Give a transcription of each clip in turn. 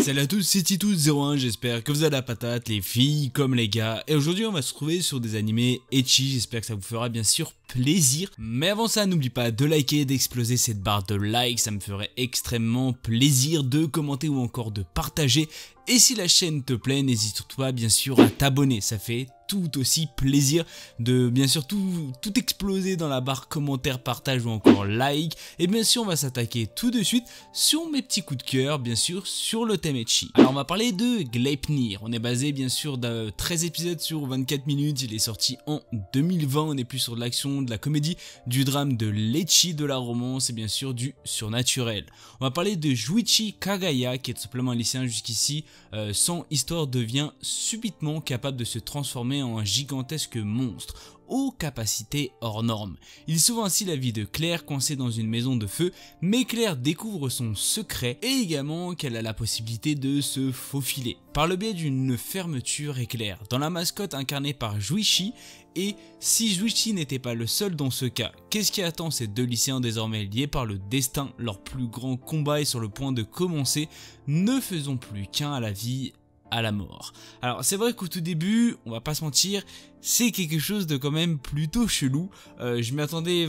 Salut à tous, c'est Titus01, j'espère que vous avez la patate, les filles comme les gars. Et aujourd'hui on va se retrouver sur des animés ecchi, j'espère que ça vous fera bien sûr plaisir. Mais avant ça, n'oublie pas de liker, d'exploser cette barre de like, ça me ferait extrêmement plaisir, de commenter ou encore de partager. Et si la chaîne te plaît, n'hésite pas bien sûr à t'abonner, ça fait tout aussi plaisir de bien sûr tout exploser dans la barre commentaire, partage ou encore like. Et bien sûr on va s'attaquer tout de suite sur mes petits coups de cœur, bien sûr sur le thème ecchi. Alors on va parler de Gleipnir, on est basé bien sûr de 13 épisodes sur 24 minutes, il est sorti en 2020, on est plus sur de l'action, de la comédie, du drame, de l'ecchi, de la romance et bien sûr du surnaturel. On va parler de Junichi Kagaya qui est tout simplement un lycéen jusqu'ici, sans histoire devient subitement capable de se transformer en un gigantesque monstre aux capacités hors normes. Il sauve ainsi la vie de Claire coincée dans une maison de feu, mais Claire découvre son secret et également qu'elle a la possibilité de se faufiler par le biais d'une fermeture éclair dans la mascotte incarnée par Junichi. Et si Junichi n'était pas le seul dans ce cas, qu'est-ce qui attend ces deux lycéens désormais liés par le destin? Leur plus grand combat est sur le point de commencer, ne faisons plus qu'un à la vie, à la mort. Alors c'est vrai qu'au tout début, on va pas se mentir, c'est quelque chose de quand même plutôt chelou. Je m'y attendais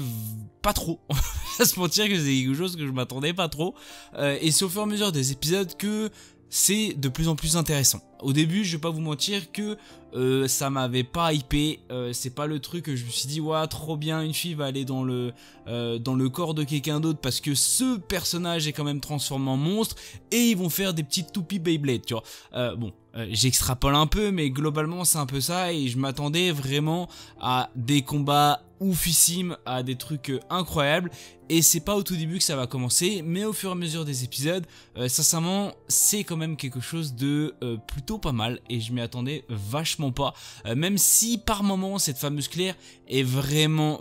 pas trop, on va pas se mentir que c'est quelque chose que je m'attendais pas trop. Et c'est au fur et à mesure des épisodes que c'est de plus en plus intéressant. Au début, je vais pas vous mentir que ça m'avait pas hypé, c'est pas le truc que je me suis dit ouais trop bien, une fille va aller dans le corps de quelqu'un d'autre parce que ce personnage est quand même transformé en monstre et ils vont faire des petites toupies Beyblade, tu vois. Bon, j'extrapole un peu mais globalement c'est un peu ça et je m'attendais vraiment à des combats oufissimes, à des trucs incroyables et c'est pas au tout début que ça va commencer mais au fur et à mesure des épisodes, sincèrement c'est quand même quelque chose de plutôt pas mal et je m'y attendais vachement pas, même si par moment cette fameuse Claire est vraiment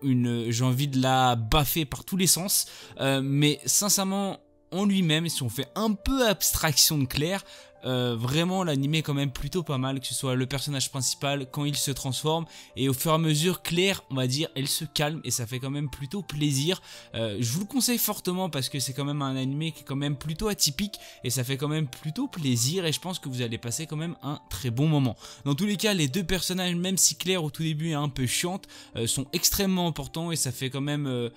une, j'ai envie de la baffer par tous les sens, mais sincèrement en lui-même si on fait un peu abstraction de Claire, vraiment l'animé est quand même plutôt pas mal, que ce soit le personnage principal quand il se transforme et au fur et à mesure Claire on va dire elle se calme et ça fait quand même plutôt plaisir. Je vous le conseille fortement parce que c'est quand même un animé qui est quand même plutôt atypique et ça fait quand même plutôt plaisir et je pense que vous allez passer quand même un très bon moment. Dans tous les cas les deux personnages, même si Claire au tout début est un peu chiante, sont extrêmement importants et ça fait quand même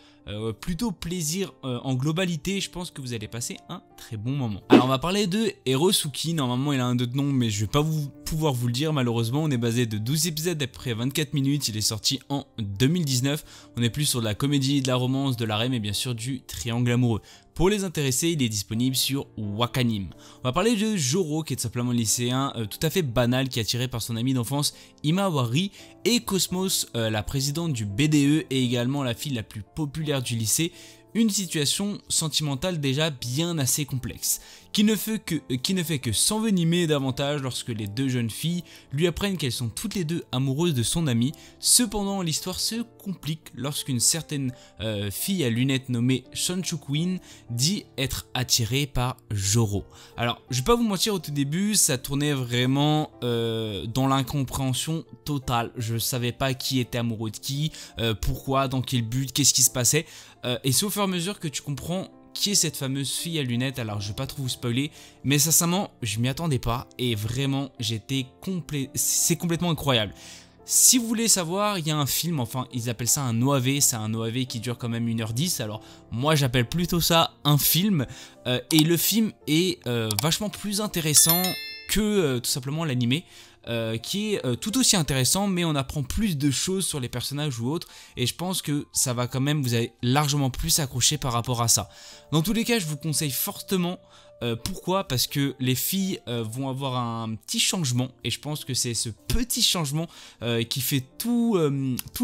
plutôt plaisir en globalité. Je pense que vous allez passer un très bon moment. Alors on va parler de Hirosuki. Normalement il a un autre nom mais je vais pas pouvoir vous le dire malheureusement. On est basé de 12 épisodes après 24 minutes, il est sorti en 2019. On est plus sur de la comédie, de la romance, de l'arrêt mais bien sûr du triangle amoureux. Pour les intéressés, il est disponible sur Wakanim. On va parler de Joro qui est tout simplement un lycéen tout à fait banal qui est attiré par son ami d'enfance Imawari et Cosmos, la présidente du BDE et également la fille la plus populaire du lycée. Une situation sentimentale déjà bien assez complexe, qui ne fait que s'envenimer davantage lorsque les deux jeunes filles lui apprennent qu'elles sont toutes les deux amoureuses de son ami. Cependant, l'histoire se complique lorsqu'une certaine fille à lunettes nommée Shunchukwin dit être attirée par Joro. Alors, je vais pas vous mentir, au tout début, ça tournait vraiment dans l'incompréhension totale. Je savais pas qui était amoureux de qui, pourquoi, dans quel but, qu'est-ce qui se passait. Et c'est au fur et à mesure que tu comprends qui est cette fameuse fille à lunettes. Alors je vais pas trop vous spoiler, mais sincèrement je m'y attendais pas et vraiment c'est complètement incroyable. Si vous voulez savoir, il y a un film, enfin ils appellent ça un OAV, c'est un OAV qui dure quand même 1h10, alors moi j'appelle plutôt ça un film, et le film est vachement plus intéressant que tout simplement l'animé. Qui est tout aussi intéressant mais on apprend plus de choses sur les personnages ou autres et je pense que ça va quand même, vous allez largement plus accrocher par rapport à ça. Dans tous les cas je vous conseille fortement. Pourquoi? Parce que les filles vont avoir un petit changement et je pense que c'est ce petit changement qui fait tout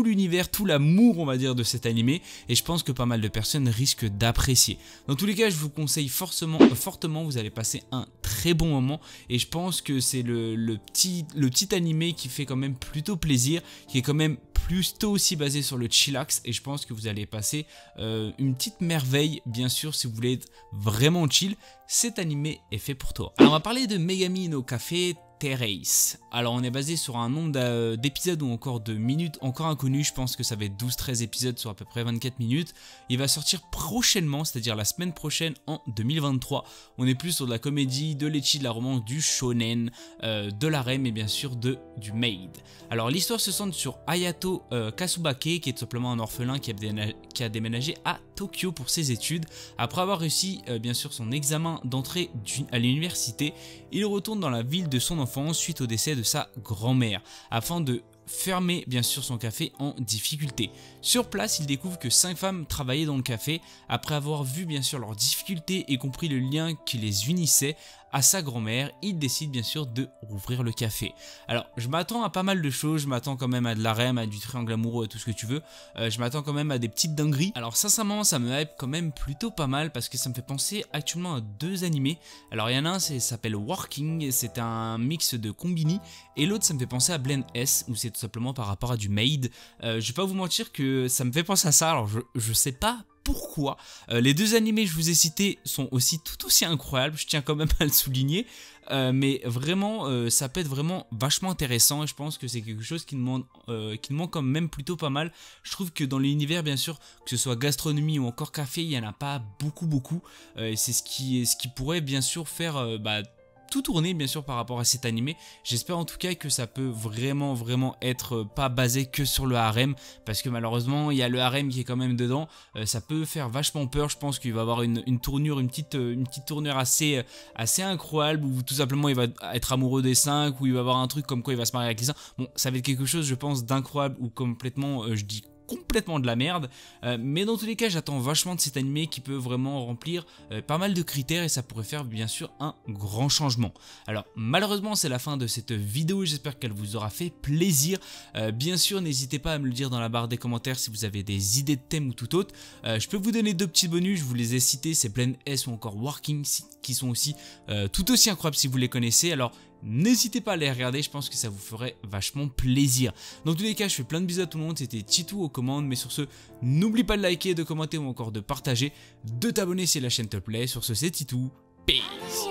l'univers, tout l'amour on va dire de cet animé et je pense que pas mal de personnes risquent d'apprécier. Dans tous les cas je vous conseille fortement, vous allez passer un très bon moment et je pense que c'est le petit animé qui fait quand même plutôt plaisir, qui est quand même plutôt aussi basé sur le chillax et je pense que vous allez passer une petite merveille bien sûr si vous voulez être vraiment chill. Cet animé est fait pour toi. Alors on va parler de Megami no Café, Terrace. Alors on est basé sur un nombre d'épisodes ou encore de minutes encore inconnu, je pense que ça va être 12-13 épisodes sur à peu près 24 minutes. Il va sortir prochainement, c'est-à-dire la semaine prochaine en 2023. On est plus sur de la comédie, de l'ecchi, de la romance, du shonen, de l'harem et bien sûr du maid. Alors l'histoire se centre sur Hayato Kasubake qui est tout simplement un orphelin qui a déménagé à Tokyo pour ses études. Après avoir réussi bien sûr son examen d'entrée à l'université, il retourne dans la ville de son enfance suite au décès de sa grand-mère afin de fermer bien sûr son café en difficulté. Sur place, il découvre que 5 femmes travaillaient dans le café. Après avoir vu bien sûr leurs difficultés et compris le lien qui les unissait à sa grand-mère, il décide bien sûr de rouvrir le café. Alors je m'attends à pas mal de choses, je m'attends quand même à de l'harem, à du triangle amoureux, à tout ce que tu veux. Je m'attends quand même à des petites dingueries. Alors sincèrement ça me hype quand même plutôt pas mal parce que ça me fait penser actuellement à 2 animés. Alors il y en a un, ça s'appelle Working, c'est un mix de combini, et l'autre ça me fait penser à Blend S, où c'est tout simplement par rapport à du maid. Je vais pas vous mentir que ça me fait penser à ça, alors je sais pas pourquoi. Les 2 animés que je vous ai cités sont tout aussi incroyables, je tiens quand même à le souligner, mais vraiment ça peut être vraiment vachement intéressant et je pense que c'est quelque chose qui demande quand même plutôt pas mal. Je trouve que dans l'univers bien sûr, que ce soit gastronomie ou encore café, il n'y en a pas beaucoup, et c'est ce qui pourrait bien sûr faire tout tourner bien sûr par rapport à cet animé. J'espère en tout cas que ça peut vraiment être pas basé que sur le harem, parce que malheureusement il y a le harem qui est quand même dedans. Ça peut faire vachement peur. Je pense qu'il va avoir une tournure, une petite tournure assez incroyable, où tout simplement il va être amoureux des 5, où il va avoir un truc comme quoi il va se marier avec les 5. Bon, ça va être quelque chose je pense d'incroyable ou complètement je dis complètement de la merde, mais dans tous les cas j'attends vachement de cet animé qui peut vraiment remplir pas mal de critères et ça pourrait faire bien sûr un grand changement. Alors malheureusement c'est la fin de cette vidéo, j'espère qu'elle vous aura fait plaisir. Bien sûr n'hésitez pas à me le dire dans la barre des commentaires si vous avez des idées de thèmes ou tout autre. Je peux vous donner 2 petits bonus, je vous les ai cités, c'est Blend S ou encore Working qui sont aussi tout aussi incroyables si vous les connaissez. Alors n'hésitez pas à les regarder, je pense que ça vous ferait vachement plaisir. Dans tous les cas, je fais plein de bisous à tout le monde, c'était Titou aux commandes, mais sur ce, n'oublie pas de liker, de commenter ou encore de partager, de t'abonner si la chaîne te plaît. Sur ce, c'est Titou, peace.